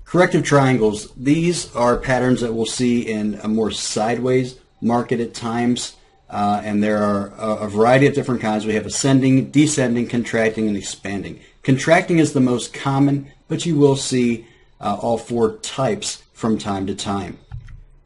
Corrective triangles, these are patterns that we'll see in a more sideways market at times, and there are a variety of different kinds. We have ascending, descending, contracting, and expanding. Contracting is the most common, but you will see all four types from time to time.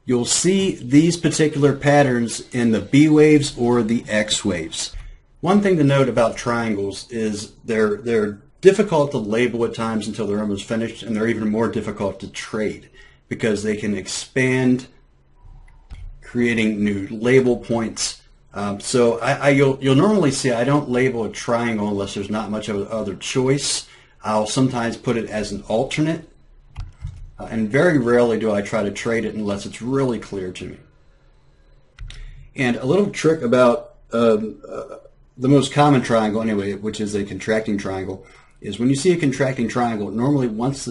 You'll see these particular patterns in the B waves or the X waves. One thing to note about triangles is they're difficult to label at times until they're almost finished, and they're even more difficult to trade because they can expand, creating new label points. So you'll normally see I don't label a triangle unless there's not much of other choice. I'll sometimes put it as an alternate, and very rarely do I try to trade it unless it's really clear to me. And a little trick about the most common triangle anyway, which is a contracting triangle, is when you see a contracting triangle, normally once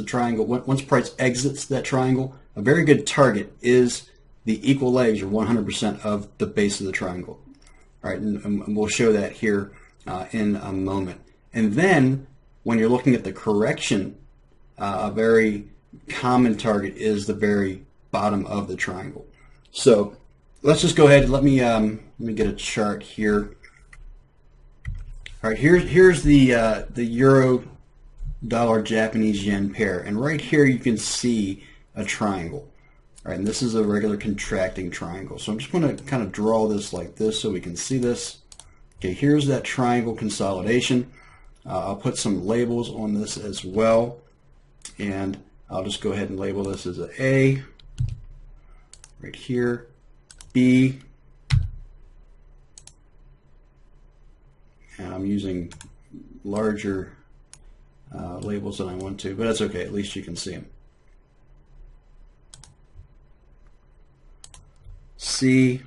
price exits that triangle, a very good target is the equal legs, or 100% of the base of the triangle. All right, and we'll show that here in a moment. And then when you're looking at the correction, a very common target is the very bottom of the triangle. So let's just go ahead and let me get a chart here. All right, here's the euro dollar Japanese yen pair, and right here you can see a triangle. All right, and this is a regular contracting triangle. So I'm just going to kind of draw this like this so we can see this. Okay, here's that triangle consolidation. I'll put some labels on this as well, and I'll just go ahead and label this as an A right here, B. And I'm using larger labels than I want to, but that's okay. At least you can see them. C,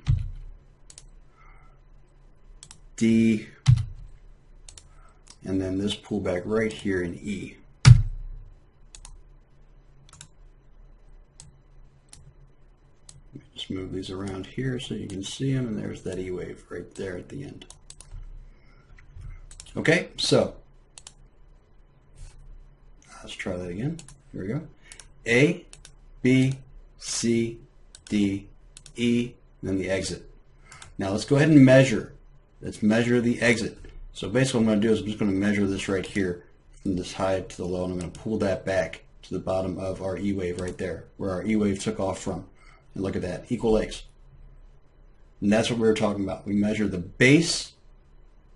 D, and then this pullback right here in E. Just move these around here so you can see them, and there's that E wave right there at the end. Okay, so let's try that again. Here we go. A, B, C, D, E, and then the exit. Now let's go ahead and measure. Let's measure the exit. So basically what I'm going to do is I'm just going to measure this right here from this high to the low, and I'm going to pull that back to the bottom of our E wave right there, where our E wave took off from. And look at that, equal legs. And that's what we were talking about. We measure the base,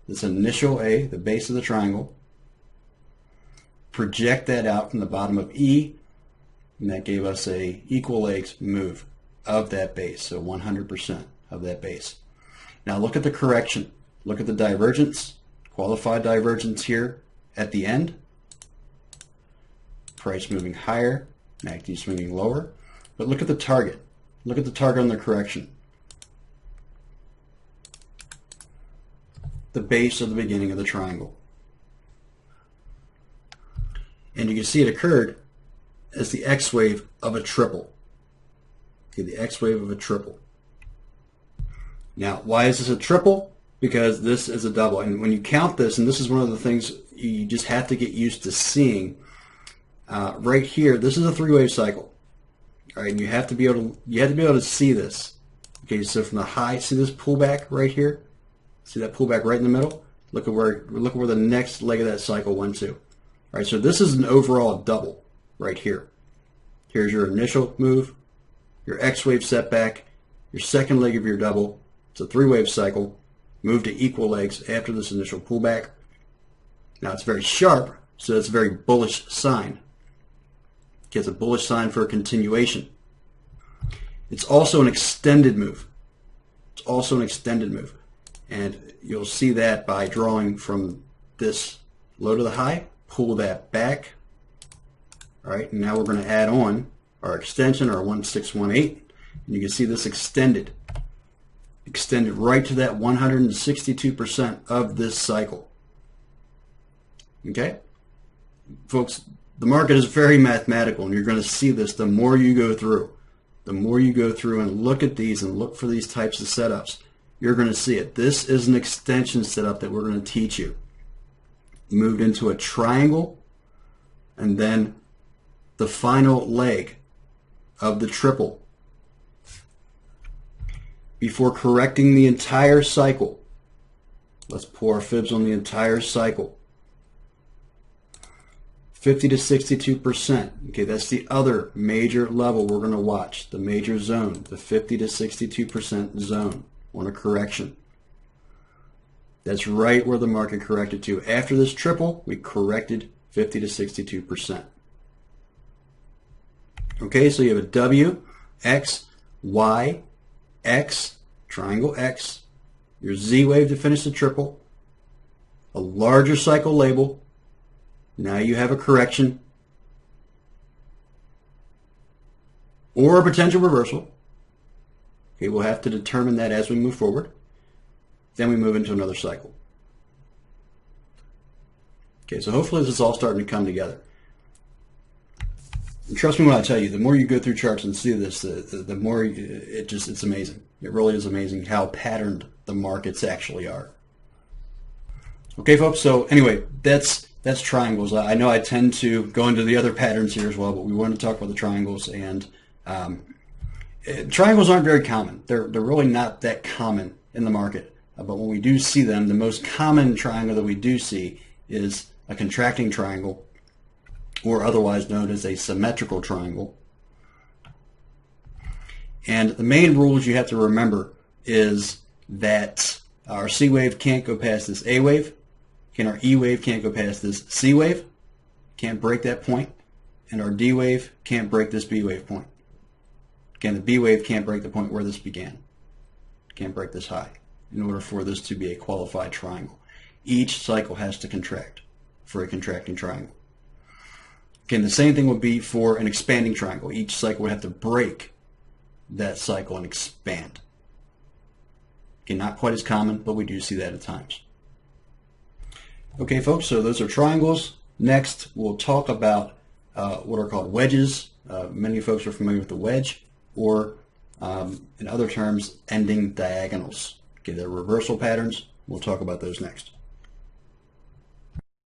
this initial A, the base of the triangle, project that out from the bottom of E, and that gave us a equal legs move of that base, so 100% of that base. Now look at the correction. Look at the divergence, qualified divergence here at the end. Price moving higher, MACD swinging lower. But look at the target. Look at the target on the correction. The base of the beginning of the triangle. And you can see it occurred as the X wave of a triple. Okay, the X wave of a triple. Now, why is this a triple? Because this is a double. And when you count this, and this is one of the things you just have to get used to seeing, right here, this is a three-wave cycle. All right, and you have to be able to see this. Okay, so from the high, see this pullback right here? See that pullback right in the middle? Look at where the next leg of that cycle went to. All right, so this is an overall double right here. Here's your initial move, your X wave setback, your second leg of your double. It's a three-wave cycle. Move to equal legs after this initial pullback. Now it's very sharp, so it's a very bullish sign. It's a bullish sign for a continuation. It's also an extended move. It's also an extended move. And you'll see that by drawing from this low to the high, pull that back. All right, and now we're going to add on our extension, our 1618, and you can see this extended right to that 162% of this cycle. Okay? Folks, the market is very mathematical, and you're going to see this the more you go through. The more you go through and look at these and look for these types of setups, you're going to see it. This is an extension setup that we're going to teach you. Moved into a triangle, and then the final leg of the triple before correcting the entire cycle. Let's pull our fibs on the entire cycle. 50 to 62%. Okay, that's the other major level we're going to watch, the major zone, the 50 to 62% zone on a correction. That's right where the market corrected to. After this triple, we corrected 50 to 62%. Okay, so you have a W, X, Y, X, triangle X, your Z wave to finish the triple, a larger cycle label. Now you have a correction or a potential reversal. Okay, we'll have to determine that as we move forward. Then we move into another cycle. Okay, so hopefully this is all starting to come together. And trust me when I tell you, the more you go through charts and see this, the more it's amazing. It really is amazing how patterned the markets actually are. Okay, folks, so anyway, that's triangles. I know I tend to go into the other patterns here as well, but we wanted to talk about the triangles, and triangles aren't very common. They're really not that common in the market, but when we do see them, the most common triangle that we do see is a contracting triangle, or otherwise known as a symmetrical triangle. And the main rules you have to remember is that our C wave can't go past this A wave, and our E wave can't go past this C wave, can't break that point, and our D wave can't break this B wave point. Again, the B wave can't break the point where this began, can't break this high in order for this to be a qualified triangle. Each cycle has to contract for a contracting triangle. Again, the same thing would be for an expanding triangle. Each cycle would have to break that cycle and expand. Again, not quite as common, but we do see that at times. Okay, folks, so those are triangles. Next, we'll talk about what are called wedges. Many folks are familiar with the wedge, or in other terms, ending diagonals. Okay, they're reversal patterns. We'll talk about those next.